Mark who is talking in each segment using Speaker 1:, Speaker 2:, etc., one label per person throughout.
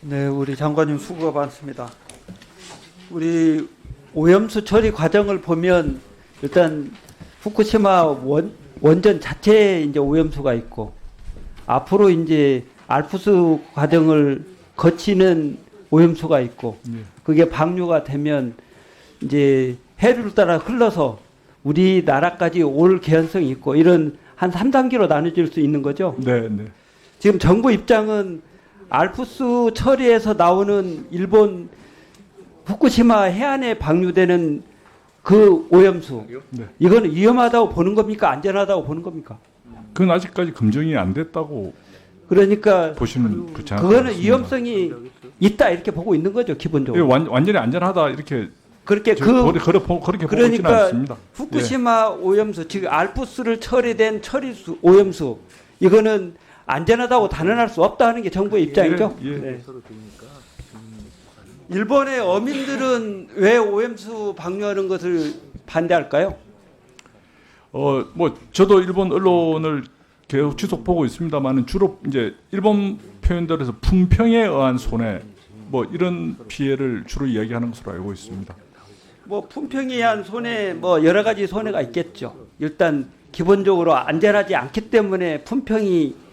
Speaker 1: 네, 우리 장관님 수고가 많습니다. 우리 오염수 처리 과정을 보면 일단 후쿠시마 원전 자체에 이제 오염수가 있고 앞으로 이제 알프스 과정을 거치는 오염수가 있고 그게 방류가 되면 이제 해류를 따라 흘러서 우리나라까지 올 개연성이 있고 이런 한 3단계로 나눠질 수 있는 거죠.
Speaker 2: 네, 네.
Speaker 1: 지금 정부 입장은 알프스 처리에서 나오는 일본 후쿠시마 해안에 방류되는 그 오염수,
Speaker 2: 네.
Speaker 1: 이거는 위험하다고 보는 겁니까? 안전하다고 보는 겁니까?
Speaker 2: 그건 아직까지 검증이 안 됐다고
Speaker 1: 그러니까
Speaker 2: 보시면 그렇지 않을까
Speaker 1: 그거는
Speaker 2: 싶습니다.
Speaker 1: 위험성이 있다 이렇게 보고 있는 거죠,
Speaker 2: 예,
Speaker 1: 기본적으로.
Speaker 2: 완전히 안전하다 이렇게
Speaker 1: 그렇게
Speaker 2: 그렇게 보고 있지는
Speaker 1: 그러니까
Speaker 2: 않습니다.
Speaker 1: 후쿠시마 오염수, 즉 알프스를 처리된 처리수 오염수, 이거는 안전하다고 단언할 수 없다 하는 게 정부의 입장이죠.
Speaker 2: 예.
Speaker 1: 네. 일본의 어민들은 왜 오염수 방류하는 것을 반대할까요?
Speaker 2: 뭐 저도 일본 언론을 계속 지속 보고 있습니다만은 주로 이제 일본 표현들에서 품평에 의한 손해 뭐 이런 피해를 주로 이야기하는 것으로 알고 있습니다.
Speaker 1: 뭐 품평에 의한 손해, 뭐 여러 가지 손해가 있겠죠. 일단 기본적으로 안전하지 않기 때문에 품평이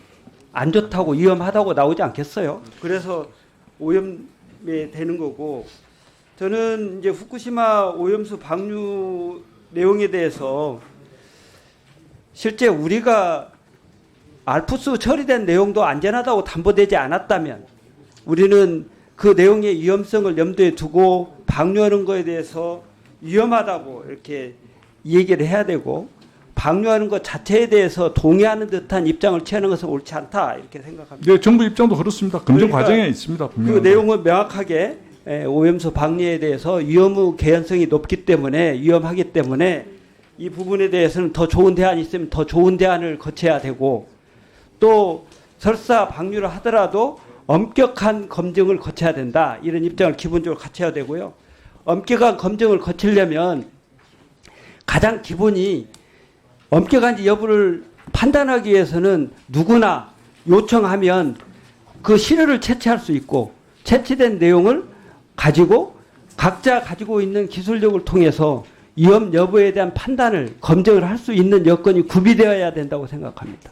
Speaker 1: 안 좋다고 위험하다고 나오지 않겠어요. 그래서 오염이 되는 거고, 저는 이제 후쿠시마 오염수 방류 내용에 대해서 실제 우리가 알프스 처리된 내용도 안전하다고 담보되지 않았다면 우리는 그 내용의 위험성을 염두에 두고 방류하는 거에 대해서 위험하다고 이렇게 얘기를 해야 되고, 방류하는 것 자체에 대해서 동의하는 듯한 입장을 취하는 것은 옳지 않다 이렇게 생각합니다.
Speaker 2: 네, 정부 입장도 그렇습니다. 검증
Speaker 1: 그러니까
Speaker 2: 과정에 있습니다.
Speaker 1: 그
Speaker 2: 분명히.
Speaker 1: 내용은 명확하게 오염수 방류에 대해서 위험 개연성이 높기 때문에 위험하기 때문에 이 부분에 대해서는 더 좋은 대안이 있으면 더 좋은 대안을 거쳐야 되고, 또 설사 방류를 하더라도 엄격한 검증을 거쳐야 된다 이런 입장을 기본적으로 갖춰야 되고요. 엄격한 검증을 거치려면 가장 기본이 엄격한지 여부를 판단하기 위해서는 누구나 요청하면 그 시료를 채취할 수 있고, 채취된 내용을 가지고 각자 가지고 있는 기술력을 통해서 위험 여부에 대한 판단을 검증을 할 수 있는 여건이 구비되어야 된다고 생각합니다.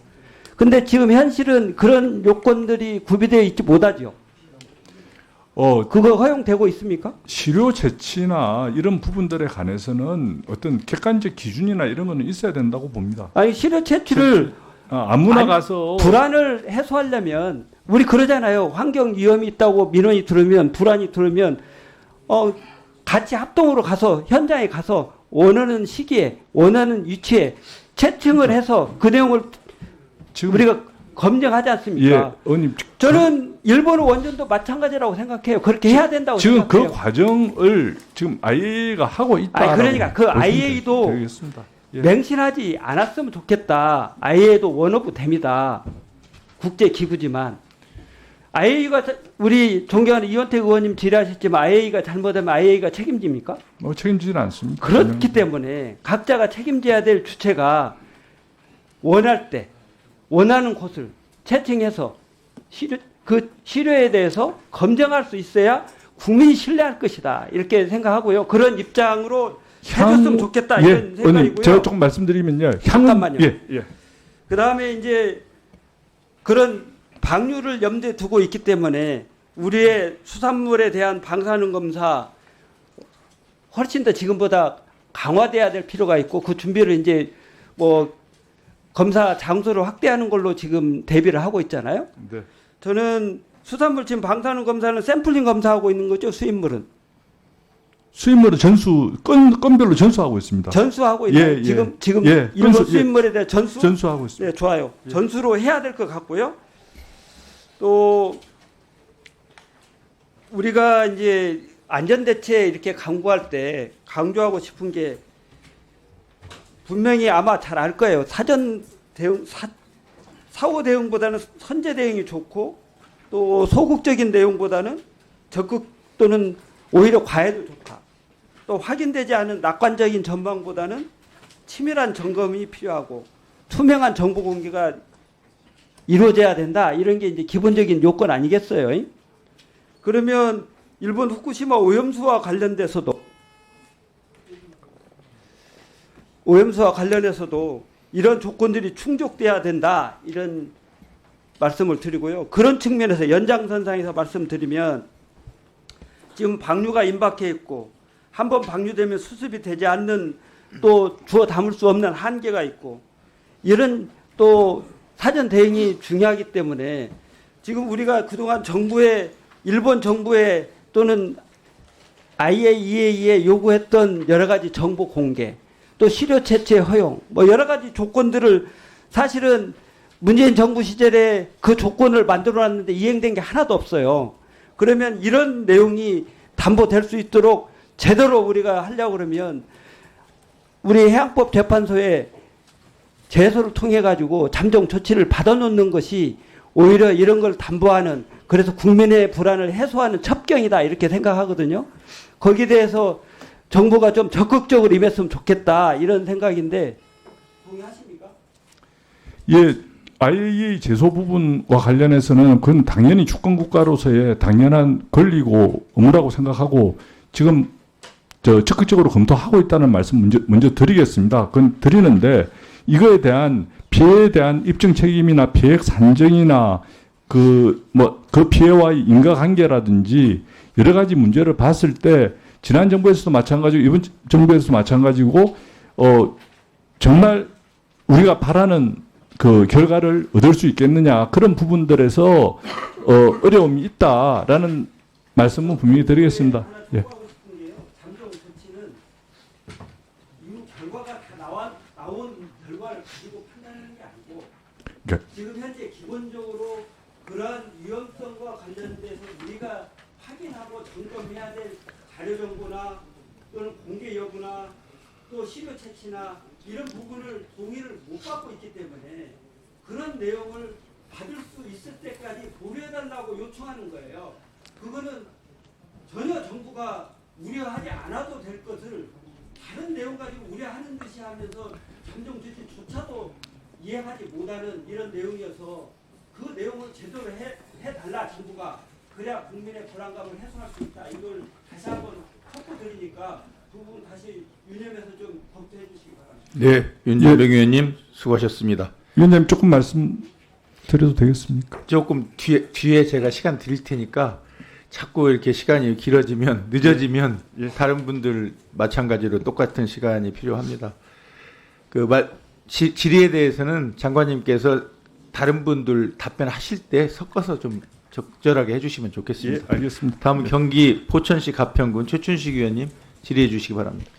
Speaker 1: 근데 지금 현실은 그런 요건들이 구비되어 있지 못하죠. 그거 허용되고 있습니까?
Speaker 2: 시료 채취나 이런 부분들에 관해서는 어떤 객관적 기준이나 이런 거는 있어야 된다고 봅니다.
Speaker 1: 아니 시료 채취를
Speaker 2: 아무나
Speaker 1: 아니,
Speaker 2: 가서
Speaker 1: 불안을 해소하려면 우리 그러잖아요. 환경 위험이 있다고 민원이 들으면 불안이 들으면 같이 합동으로 가서 현장에 가서 원하는 시기에 원하는 위치에 채팅을 해서 그 내용을
Speaker 2: 지금
Speaker 1: 우리가 검증하지 않습니까?
Speaker 2: 예, 의원님
Speaker 1: 저는 일본 원전도 마찬가지라고 생각해요. 그렇게 해야 된다고
Speaker 2: 지금
Speaker 1: 생각해요.
Speaker 2: 그 과정을 지금 IAEA가 하고 있다.
Speaker 1: 아니, 그러니까 그 IAEA도
Speaker 2: 되겠습니다. 예.
Speaker 1: 맹신하지 않았으면 좋겠다. IAEA도 원오브 됩니다. 국제 기구지만 IAEA가 우리 존경하는 이원택 의원님 질의하셨지만 IAEA가 잘못하면 IAEA가 책임집니까?
Speaker 2: 책임지지는 않습니다.
Speaker 1: 그렇기 때문에 각자가 책임져야 될 주체가 원할 때 원하는 곳을 채팅해서 그 시료에 대해서 검증할 수 있어야 국민이 신뢰할 것이다 이렇게 생각하고요. 그런 입장으로 해줬으면 좋겠다 이런 생각이고요.
Speaker 2: 제가 조금 말씀드리면요.
Speaker 1: 잠깐만요.
Speaker 2: 예.
Speaker 1: 그 다음에 이제 그런 방류를 염두에 두고 있기 때문에 우리의 수산물에 대한 방사능 검사 훨씬 더 지금보다 강화돼야 될 필요가 있고, 그 준비를 이제 뭐 검사 장소를 확대하는 걸로 지금 대비를 하고 있잖아요.
Speaker 2: 네.
Speaker 1: 저는 수산물 지금 방사능 검사는 샘플링 검사하고 있는 거죠. 수입물은
Speaker 2: 수입물은 건별로 전수하고 있습니다.
Speaker 1: 전수하고 있는 지금 일본 수입물에 대한
Speaker 2: 전수하고 있습니다.
Speaker 1: 네, 좋아요. 전수로 해야 될 것 같고요. 또 우리가 이제 안전대체 이렇게 강구할 때 강조하고 싶은 게, 분명히 아마 잘 알 거예요. 사전 대응, 사후 대응보다는 선제 대응이 좋고, 또 소극적인 대응보다는 적극 또는 오히려 과해도 좋다. 또 확인되지 않은 낙관적인 전망보다는 치밀한 점검이 필요하고 투명한 정보 공개가 이루어져야 된다. 이런 게 이제 기본적인 요건 아니겠어요? 그러면 일본 후쿠시마 오염수와 관련돼서도 이런 조건들이 충족돼야 된다 이런 말씀을 드리고요. 그런 측면에서 연장선상에서 말씀드리면 지금 방류가 임박해 있고 한번 방류되면 수습이 되지 않는 또 주워 담을 수 없는 한계가 있고 이런 또 사전 대응이 중요하기 때문에 지금 우리가 그동안 일본 정부에 또는 IAEA에 요구했던 여러 가지 정보 공개 또 시료 채취 허용 뭐 여러 가지 조건들을 사실은 문재인 정부 시절에 그 조건을 만들어 놨는데 이행된 게 하나도 없어요. 그러면 이런 내용이 담보될 수 있도록 제대로 우리가 하려고 그러면 우리 해양법 재판소에 제소를 통해 가지고 잠정 조치를 받아놓는 것이 오히려 이런 걸 담보하는 그래서 국민의 불안을 해소하는 첩경이다 이렇게 생각하거든요. 거기에 대해서 정부가 좀 적극적으로 임했으면 좋겠다 이런 생각인데 동의하십니까?
Speaker 2: 예, IAEA 제소 부분과 관련해서는 그건 당연히 주권국가로서의 당연한 권리고 의무라고 생각하고 지금 적극적으로 검토하고 있다는 말씀 먼저 드리겠습니다. 그건 드리는데 이거에 대한 피해에 대한 입증 책임이나 피해액 산정이나 그 피해와의 인과관계라든지 여러 가지 문제를 봤을 때 지난 정부에서도 마찬가지고 이번 정부에서도 마찬가지고 정말 우리가 바라는 그 결과를 얻을 수 있겠느냐 그런 부분들에서 어려움이 있다라는 말씀은 분명히 드리겠습니다. 예.
Speaker 1: 잠정 조치는 이후 결과가 다 나온 결과를 가지고 판단하는 게 아니고 지금 현재 기본적으로 그러한 위험성과 관련돼서 우리가 확인하고 점검해야 될 자료 정보나 또는 공개 여부나 또 시료 채취나 이런 부분을 동의를 못 받고 있기 때문에 그런 내용을 받을 수 있을 때까지 보류해달라고 요청하는 거예요. 그거는 전혀 정부가 우려하지 않아도 될 것을 다른 내용 가지고 우려하는 듯이 하면서 잠정 조치조차도 이행하지 못하는 이런 내용이어서 그 내용을 제대로 해달라 정부가 그래야 국민의 불안감을 해소할 수 있다. 이걸 다시 한번 섞어드리니까 두 분 다시 유념해서 좀 검토해 주시기 바랍니다.
Speaker 3: 네, 윤재병 의원님 수고하셨습니다.
Speaker 2: 위원장님 조금 말씀 드려도 되겠습니까?
Speaker 3: 조금 뒤에 제가 시간 드릴 테니까 자꾸 이렇게 시간이 길어지면 늦어지면 다른 분들 마찬가지로 똑같은 시간이 필요합니다. 질의에 대해서는 장관님께서 다른 분들 답변하실 때 섞어서 좀 적절하게 해주시면 좋겠습니다.
Speaker 2: 예, 알겠습니다.
Speaker 3: 다음 경기 포천시 가평군 최춘식 의원님 질의해 주시기 바랍니다.